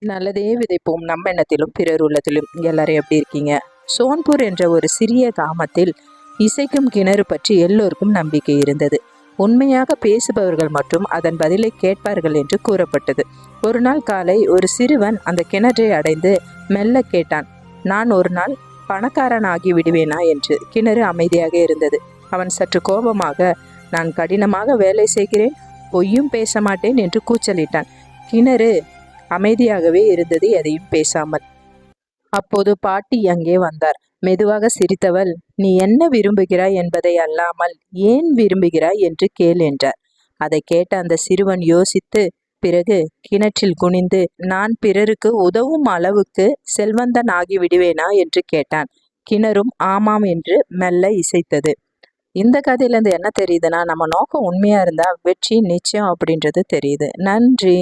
நல்லதே விதைப்போம் நம்ம எண்ணத்திலும் பிறர் உள்ளத்திலும். எல்லாரும் எப்படி இருக்கீங்க? சோன்பூர் என்ற ஒரு சிறிய கிராமத்தில் இசைக்கும் கிணறு பற்றி எல்லோருக்கும் நம்பிக்கை இருந்தது. உண்மையாக பேசுபவர்கள் மற்றும் அதன் பதிலை கேட்பார்கள் என்று கூறப்பட்டது. ஒரு நாள் காலை ஒரு சிறுவன் அந்த கிணற்றை அடைந்து மெல்ல கேட்டான், நான் ஒரு நாள் பணக்காரனாகி விடுவேனா என்று. கிணறு அமைதியாக இருந்தது. அவன் சற்று கோபமாக, நான் கடினமாக வேலை செய்கிறேன், பொய்யும் பேச மாட்டேன் என்று கூச்சலிட்டான். கிணறு அமைதியாகவே இருந்தது, எதையும் பேசாமல். அப்போது பாட்டி அங்கே வந்தார். மெதுவாக சிரித்தவள், நீ என்ன விரும்புகிறாய் என்பதை அல்லாமல் ஏன் விரும்புகிறாய் என்று கேள் என்றார். அதை கேட்ட அந்த சிறுவன் யோசித்து பிறகு கிணற்றில் குனிந்து, நான் பிறருக்கு உதவும் அளவுக்கு செல்வந்தன் ஆகி விடுவேனா என்று கேட்டான். கிணறும் ஆமாம் என்று மெல்ல இசைத்தது. இந்த கதையில இருந்து என்ன தெரியுதுன்னா, நம்ம நோக்கம் உண்மையா இருந்தா வெற்றி நிச்சயம் அப்படின்றது தெரியுது. நன்றி.